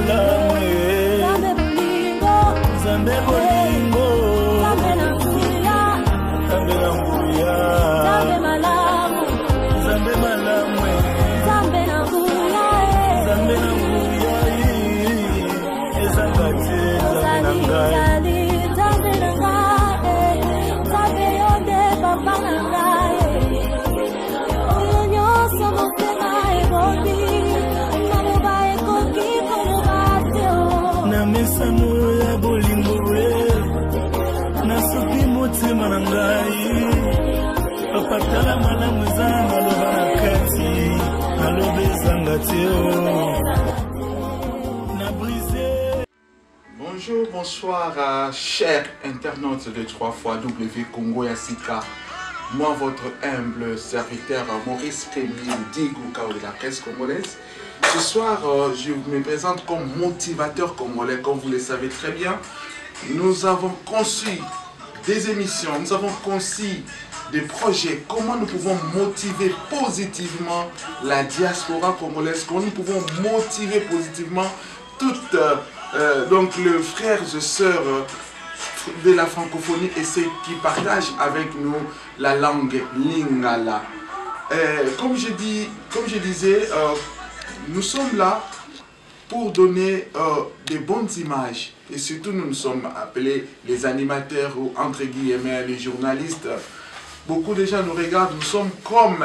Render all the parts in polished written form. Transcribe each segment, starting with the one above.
malamu Zambe bolingo Zambe na nguya Zambe malamu Zambe malamu Zambe na nguya Ezangate Zambe na ngai Zambe na ngai Zambe yonde papa na ngai Oyo nyoso motema ebodi Mamoba ekoki komobate Na mesano ya bolingo we Nasuki motema na ngai Papa tala malamu zanga loba na kati Nalobe ezangate Na brisé. Bonjour, bonsoir chers internautes de 3xW Congo Yassika. Moi, votre humble serviteur Maurice Rémy Digouka de la presse congolaise. Ce soir, je me présente comme motivateur congolais, comme vous le savez très bien. Nous avons conçu des émissions, nous avons conçu des projets, comment nous pouvons motiver positivement la diaspora congolaise, comment nous pouvons motiver positivement toutes donc les frères et sœurs de la francophonie et ceux qui partagent avec nous la langue lingala. Comme je disais, nous sommes là pour donner des bonnes images et surtout nous sommes appelés les animateurs ou entre guillemets les journalistes. Beaucoup de gens nous regardent, nous sommes comme,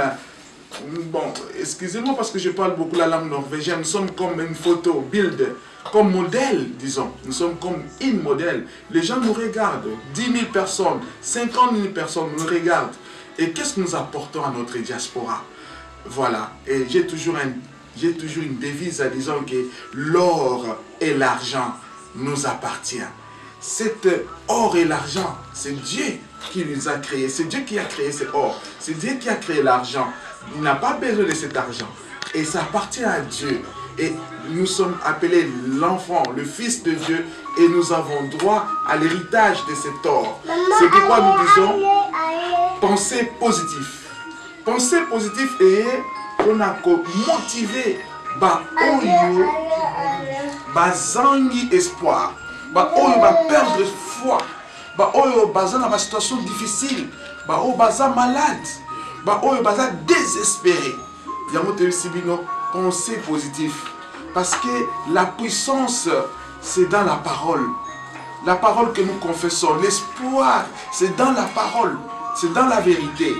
bon, excusez-moi parce que je parle beaucoup la langue norvégienne, nous sommes comme une photo, build, comme modèle, disons. Nous sommes comme une modèle. Les gens nous regardent, 10 000 personnes, 50 000 personnes nous regardent. Et qu'est-ce que nous apportons à notre diaspora? Voilà, et j'ai toujours une devise à disant que l'or et l'argent nous appartient. Cet or et l'argent, c'est Dieu qui les a créés. C'est Dieu qui a créé cet or. C'est Dieu qui a créé l'argent. Il n'a pas besoin de cet argent. Et ça appartient à Dieu. Et nous sommes appelés l'enfant, le fils de Dieu. Et nous avons droit à l'héritage de cet or. C'est pourquoi nous disons penser positif. Penser positif et on a motivé oyo bazangi espoir, oyo ba perdre foi, oyo baza na situation difficile, oyo baza malade, oyo baza désespéré. Yango te sibino penser positif parce que la puissance c'est dans la parole. La parole que nous confessons, l'espoir c'est dans la parole, c'est dans la vérité.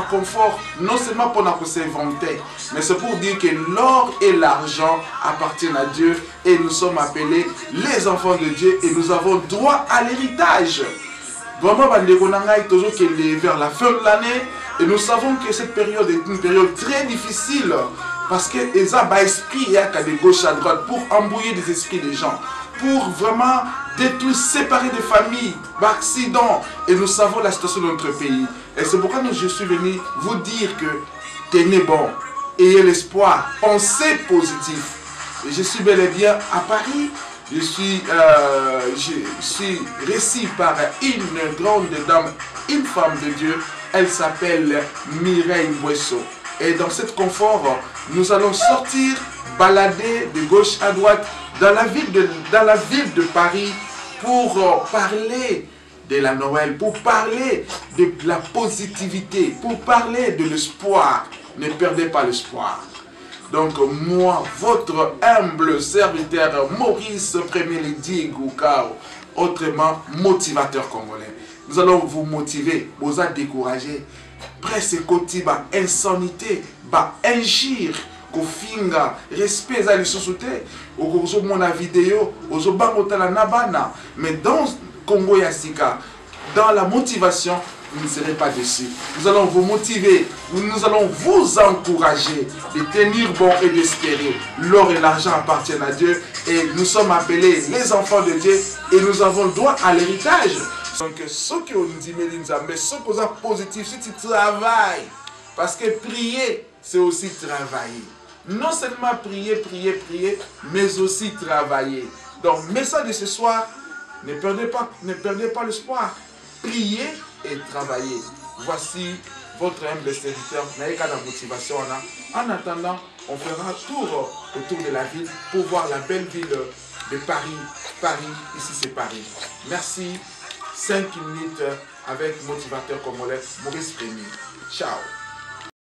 Confort, non seulement pour s'inventer, mais c'est pour dire que l'or et l'argent appartiennent à Dieu et nous sommes appelés les enfants de Dieu et nous avons droit à l'héritage. Vraiment, toujours vers la fin de l'année et nous savons que cette période est une période très difficile parce que les esprits il y a de gauche à droite pour embrouiller des esprits des gens, pour vraiment détruire, séparer des familles, d'accidents. Et nous savons la situation de notre pays. Et c'est pourquoi je suis venu vous dire que tenez bon, ayez l'espoir, pensez positif. Et je suis bel et bien à Paris. Je suis reçu par une grande dame, une femme de Dieu. Elle s'appelle Mireille Boisseau. Et dans cet confort, nous allons sortir, balader de gauche à droite dans la ville de Paris pour parler de la Noël, pour parler de la positivité, pour parler de l'espoir. Ne perdez pas l'espoir. Donc moi, votre humble serviteur Maurice Rémy Digouka, autrement motivateur congolais. Nous allons vous motiver, vous a découragé. Presque côté insanité, injure, kofinga, respect à l'issosouté, au mon vidéo, aux bangotala nabana. Mais dans Congo Yassika, dans la motivation, vous ne serez pas déçus. Nous allons vous motiver, nous allons vous encourager de tenir bon et d'espérer. L'or et l'argent appartiennent à Dieu et nous sommes appelés les enfants de Dieu et nous avons le droit à l'héritage. Donc, ce que nous dit, mais ce qui est positif, si tu travailles, parce que prier, c'est aussi travailler. Non seulement prier, mais aussi travailler. Donc, message de ce soir, ne perdez pas l'espoir. Priez et travailler. Voici votre humble serviteur, Naïka la motivation. En attendant, On fera un tour autour de la ville pour voir la belle ville de Paris. Paris, ici c'est Paris. Merci. 5 minutes avec motivateur congolais Maurice Rémy. Ciao.